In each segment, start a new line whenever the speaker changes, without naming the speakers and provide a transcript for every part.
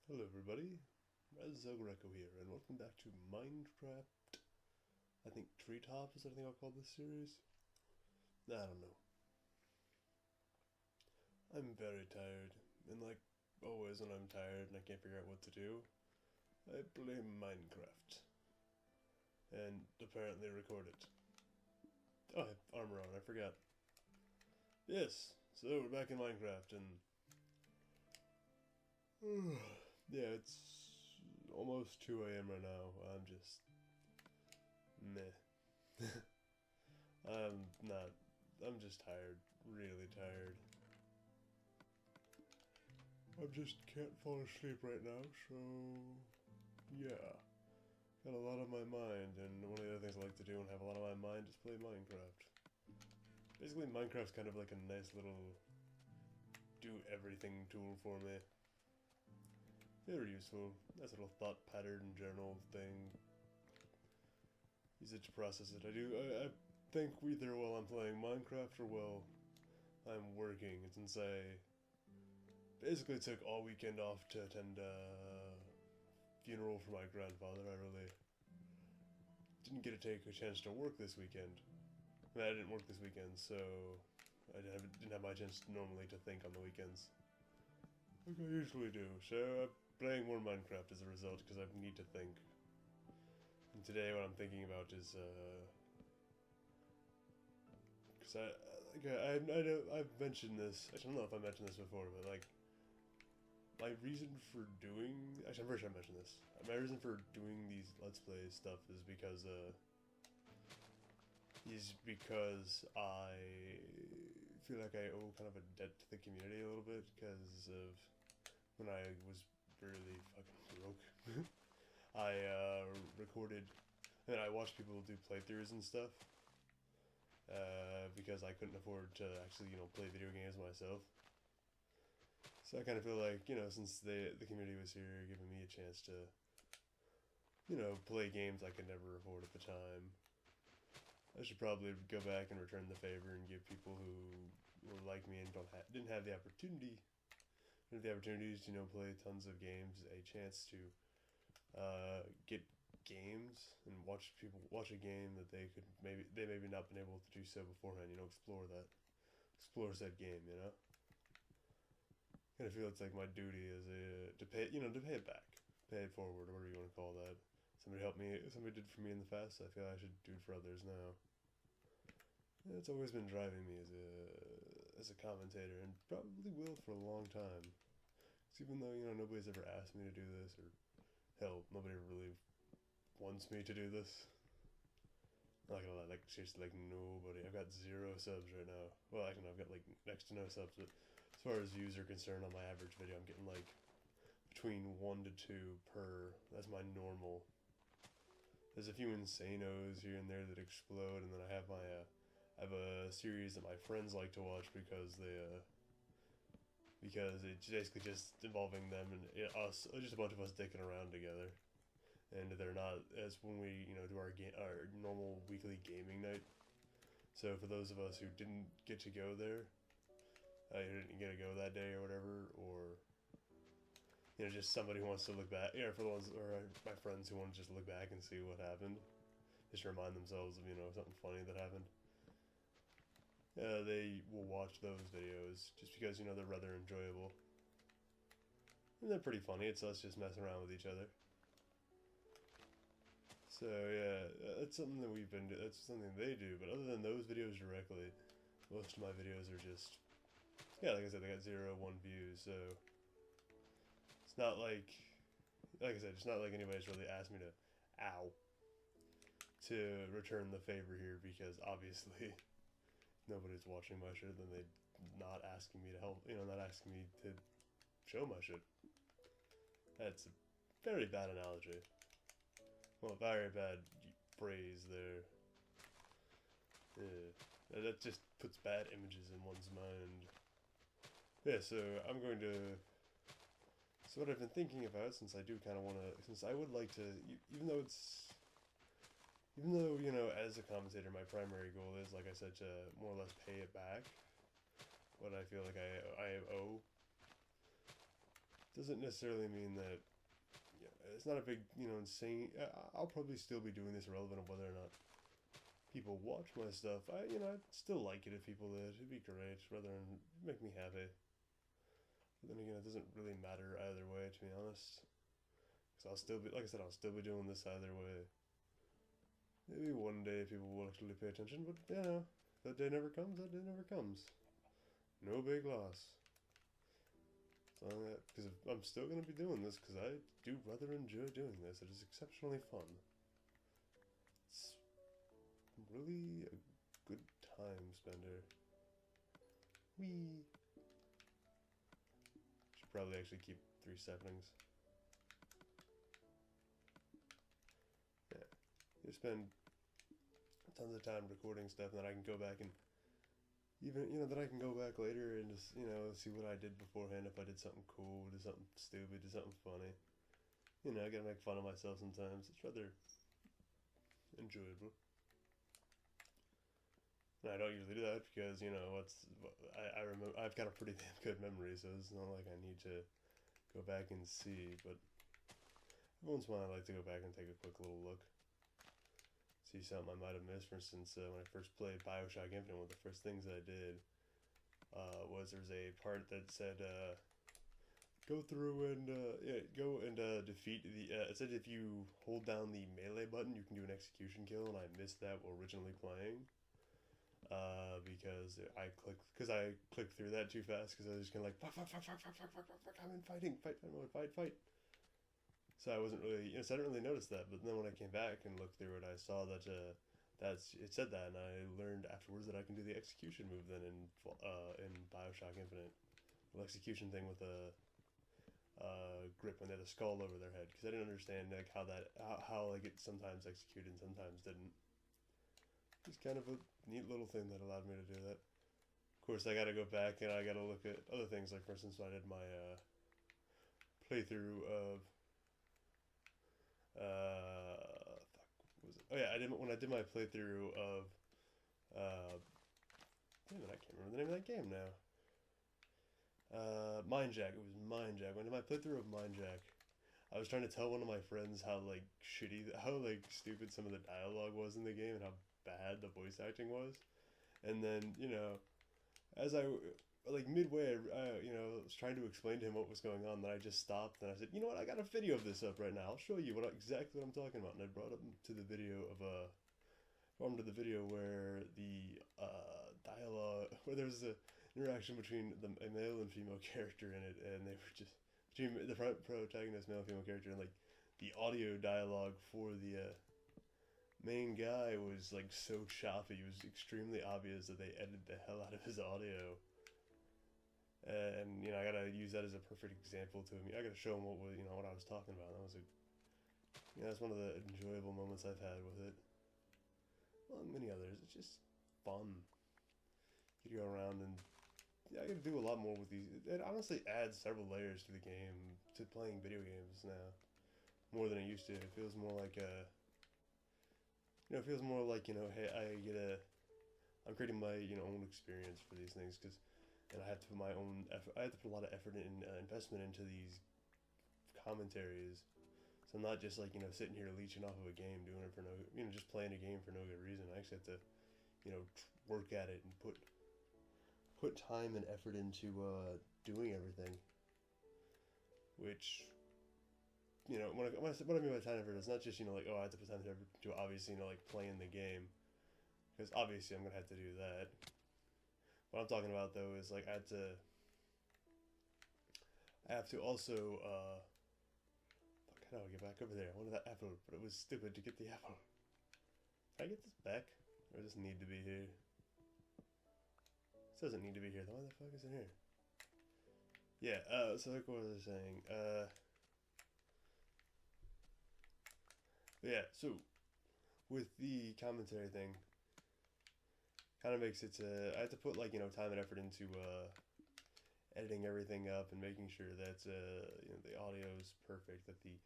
Hello everybody, Rasmus L Greco here, and welcome back to MineCraft. I think Treetop is what I think I'll call this series. I don't know. I'm very tired, and like always when I'm tired and I can't figure out what to do, I play Minecraft. And apparently record it. Oh, I have armor on, I forgot. Yes, so we're back in Minecraft, and yeah, it's almost 2 a.m. right now. I'm just meh. I'm not. I'm just tired. Really tired. I just can't fall asleep right now, so yeah. Got a lot on my mind, and one of the other things I like to do and have a lot on my mind is play Minecraft. Basically, Minecraft's kind of like a nice little do-everything tool for me. Very useful. Nice little thought pattern journal thing. Use it to process it. I think either while I'm playing Minecraft or while I'm working. And since I basically took all weekend off to attend a funeral for my grandfather, I really didn't get to take a chance to work this weekend. I mean, I didn't work this weekend, so I didn't have my chance normally to think on the weekends. Like I usually do. So I'm playing more Minecraft as a result because I need to think. And today what I'm thinking about is because I know I've mentioned this. I don't know if I mentioned this before, but like my reason for doing actually I'm pretty sure I mentioned this. My reason for doing these Let's Play stuff is because I feel like I owe kind of a debt to the community a little bit because of when I was really fucking broke. I recorded and I watched people do playthroughs and stuff because I couldn't afford to actually, play video games myself. So I kind of feel like, since the community was here giving me a chance to, play games I could never afford at the time, I should probably go back and return the favor and give people who were like me and didn't have the opportunities, play tons of games a chance to get games and watch a game that they maybe not been able to do so beforehand. Explore said game. Kind of feel it's like my duty as to pay it back, pay it forward, or whatever you want to call that. Somebody helped me. Somebody did for me in the past. So I feel I should do it for others now. And it's always been driving me as a commentator, and probably will for a long time. Because even though nobody's ever asked me to do this, or hell, nobody really wants me to do this. I'm not gonna lie, like seriously, like nobody. I've got 0 subs right now. Well, actually, I've got like next to no subs. But as far as views are concerned, on my average video, I'm getting like between 1 to 2 per. That's my normal. There's a few insanos here and there that explode, and then I have I have a series that my friends like to watch because because it's basically just involving them and us, just a bunch of us dicking around together. And they're not as when we do our normal weekly gaming night. So for those of us who didn't get to go there, who didn't get to go that day or whatever, or just somebody who wants to look back, for the ones or my friends who want to just look back and see what happened, just remind themselves of something funny that happened. They will watch those videos just because they're rather enjoyable and they're pretty funny. It's us just messing around with each other. So yeah, that's something that we've been. That's something they do. But other than those videos directly, most of my videos are just, like I said, they got 0, 1 views. So it's not like I said, it's not like anybody's really asked me to return the favor here, because obviously nobody's watching my shit. Then they not asking me to help. Not asking me to show my shit. That's a very bad analogy. Well, very bad phrase there. Yeah, that just puts bad images in one's mind. Yeah, so I'm going to. So what I've been thinking about, since I do kind of want to, since I would like to, even though as a commentator, my primary goal is, like I said, to more or less pay it back. What I feel like I owe doesn't necessarily mean that, it's not a big, insane. I'll probably still be doing this irrelevant of whether or not people watch my stuff. I'd still like it if people did. It'd be great, rather than make me happy. But then again, it doesn't really matter either way, to be honest. Because I'll still be, like I said, I'll still be doing this either way. Maybe one day people will actually pay attention, but that day never comes. That day never comes. No big loss. Because I'm still going to be doing this because I do rather enjoy doing this. It is exceptionally fun. It's really a good time spender. Whee! Should probably actually keep 3 saplings. Yeah. You spend tons of time recording stuff, and then I can go back and even, then I can go back later and just, see what I did beforehand. If I did something cool, did something stupid, did something funny. I gotta make fun of myself sometimes. It's rather enjoyable. And I don't usually do that because, I remember, I've got a pretty damn good memory, so it's not like I need to go back and see, but every once in a while I like to go back and take a quick little look. See something I might have missed. For instance, when I first played Bioshock Infinite, one of the first things I did was there was a part that said, go through and, defeat the, it said if you hold down the melee button, you can do an execution kill, and I missed that while originally playing. Because I clicked through that too fast, because I was just kind of like, fuck, I'm in fight. So I wasn't really, so I didn't really notice that. But then when I came back and looked through it, I saw that it said that, and I learned afterwards that I can do the execution move then in Bioshock Infinite, the execution thing with a grip when they had a skull over their head, because I didn't understand like how it sometimes executed and sometimes didn't. It's kind of a neat little thing that allowed me to do that. Of course, I got to go back and I got to look at other things. Like, for instance, I did my playthrough of when I did my playthrough of damn it, I can't remember the name of that game now. MineCraft. It was MineCraft. When I did my playthrough of MineCraft, I was trying to tell one of my friends how stupid some of the dialogue was in the game and how bad the voice acting was. And then, as I midway, was trying to explain to him what was going on, then I just stopped and I said, you know what, I got a video of this up right now. I'll show you exactly what I'm talking about. And I brought him to the video where the dialogue, where there was an interaction between a male and female character in it, and they were just, between the front protagonist, male and female character, and like the audio dialogue for the main guy was like so choppy. It was extremely obvious that they edited the hell out of his audio. And I gotta use that as a perfect example to him. I gotta show him what I was talking about. That was that's one of the enjoyable moments I've had with it. Well, many others. It's just fun. You go around and I gotta do a lot more with these. It honestly adds several layers to the game, to playing video games now, more than it used to. It feels more like hey, I'm creating my own experience for these things, and I have to put my own effort. I have to put a lot of effort and investment into these commentaries. So I'm not just sitting here leeching off of a game, doing it for no, just playing a game for no good reason. I actually have to, work at it and put time and effort into doing everything. Which, what I mean by time and effort is not just I have to put time and effort to obviously playing the game, because obviously I'm gonna have to do that. What I'm talking about though is I have to also how do I get back over there? I wanted that apple, but it was stupid to get the apple. Can I get this back? Or does this need to be here? This doesn't need to be here. Why the fuck is it here? Yeah, so like what was I saying? Yeah, so with the commentary thing, kind of makes it I have to put time and effort into editing everything up and making sure that the audio is perfect, that the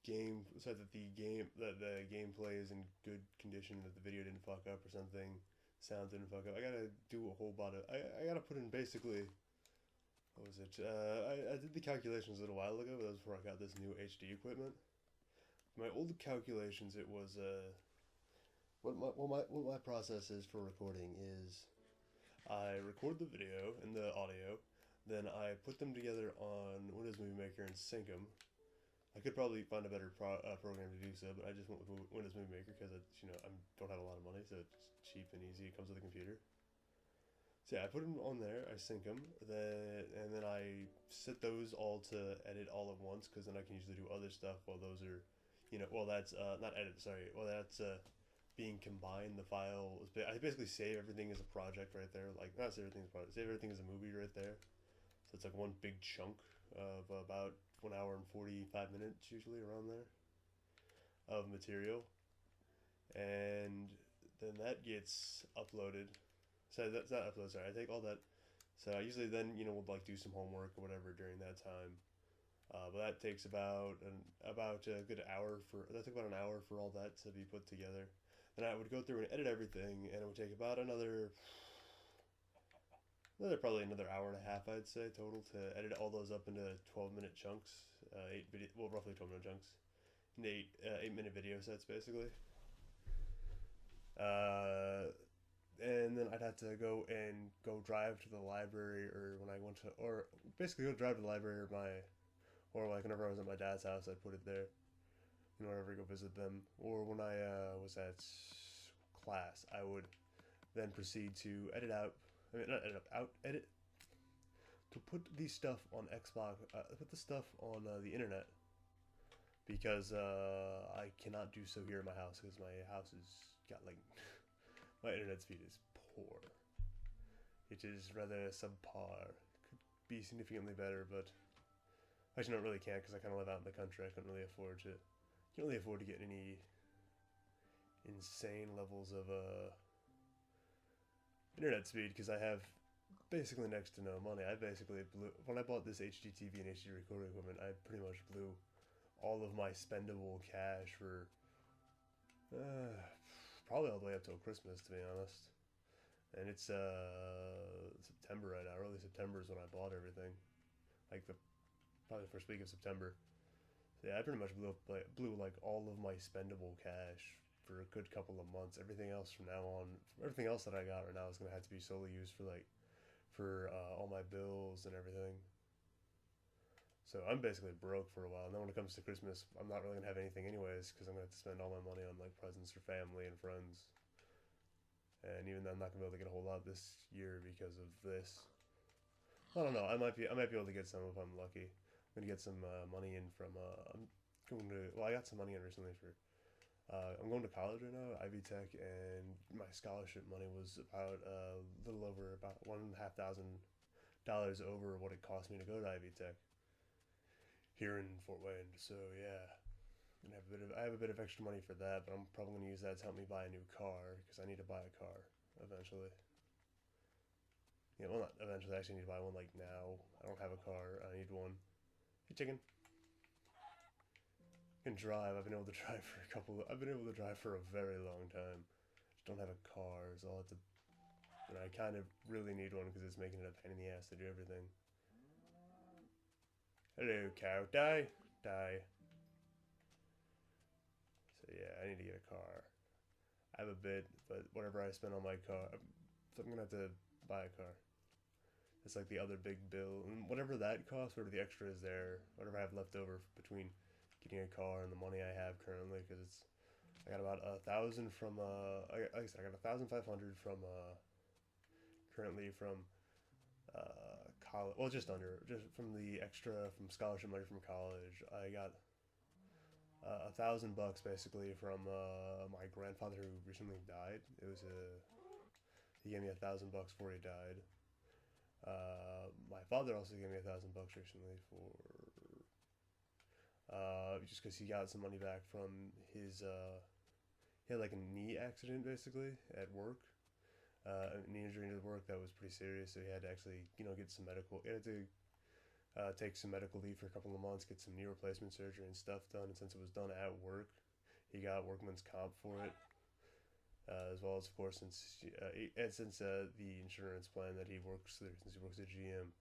gameplay is in good condition, that the video didn't fuck up or something, sound didn't fuck up. I gotta do a whole lot of. I gotta put in basically. What was it? I did the calculations a little while ago, but that was before I got this new HD equipment. My old calculations, it was what my process is for recording is I record the video and the audio, then I put them together on Windows Movie Maker and sync them. I could probably find a better program to do so, but I just went with Windows Movie Maker because it's I don't have a lot of money, so it's cheap and easy. It comes with a computer. So yeah, I put them on there. I sync them, then I set those all to edit all at once because then I can usually do other stuff while those are, well that's not edit. Sorry, well that's being combined. The file I basically save everything as a project right there. Like not save everything as a project, save everything as a movie right there. So it's like one big chunk of about 1 hour and 45 minutes usually around there of material, and then that gets uploaded. So that's not upload. Sorry, I take all that. So I usually then would like do some homework or whatever during that time. But that takes about a good hour for that took about an hour for all that to be put together. Then I would go through and edit everything, and it would take about probably another hour and a half, I'd say, total to edit all those up into 12-minute chunks, roughly 12-minute chunks, into 8-minute video sets basically. And then I'd have to go drive to the library, or when I went to, or basically go drive to the library, or like whenever I was at my dad's house, I'd put it there, whenever I go visit them, or when I was at class, I would then proceed to edit out. I mean, not edit out, edit to put the stuff on Xbox, put the stuff on the internet, because I cannot do so here in my house because my house has got like my internet speed is poor. It is rather subpar. Could be significantly better, but actually, not really can't because I kind of live out in the country. I couldn't really afford to. Can't really afford to get any insane levels of internet speed because I have basically next to no money. I basically blew when I bought this HD TV and HD recording equipment. I pretty much blew all of my spendable cash for probably all the way up till Christmas, to be honest. And it's September right now. Early September is when I bought everything, like probably the first week of September. So yeah, I pretty much blew all of my spendable cash for a good couple of months. Everything else from now on, everything else that I got right now is gonna have to be solely used for all my bills and everything. So I'm basically broke for a while. And then when it comes to Christmas, I'm not really gonna have anything anyways because I'm gonna have to spend all my money on like presents for family and friends. And even though I'm not gonna be able to get a whole lot this year because of this, I don't know. I might be able to get some if I'm lucky. I'm gonna get some money in from. I'm going to. Well, I got some money in recently for. I'm going to college right now, Ivy Tech, and my scholarship money was about a little over about $1,500 over what it cost me to go to Ivy Tech here in Fort Wayne. So yeah, I have a bit of extra money for that, but I'm probably gonna use that to help me buy a new car because I need to buy a car eventually. Yeah, well, not eventually. I actually need to buy one like now. I don't have a car. I need one. Hey, chicken. Can drive. I've been able to drive for a very long time. Just don't have a car, so I'll have to. And I kind of really need one because it's making it a pain in the ass to do everything. Hello, cow. Die. Die. So yeah, I need to get a car. I have a bit, but whatever I spend on my car, so I'm gonna have to buy a car. It's like the other big bill, and whatever that costs, whatever the extra is there, whatever I have left over between getting a car and the money I have currently, because I got about 1,000 from like I said, I got 1,500 from currently from college. Well, just from the extra from scholarship money from college. I got $1,000 basically from my grandfather who recently died. He gave me $1,000 before he died. My father also gave me $1,000 recently for just because he got some money back from his he had like a knee accident basically at work, a knee injury at work that was pretty serious, so he had to actually get some medical. He had to take some medical leave for a couple of months, get some knee replacement surgery and stuff done. And since it was done at work, he got workman's comp for it. as well as of course since the insurance plan that he works through, since he works at GM.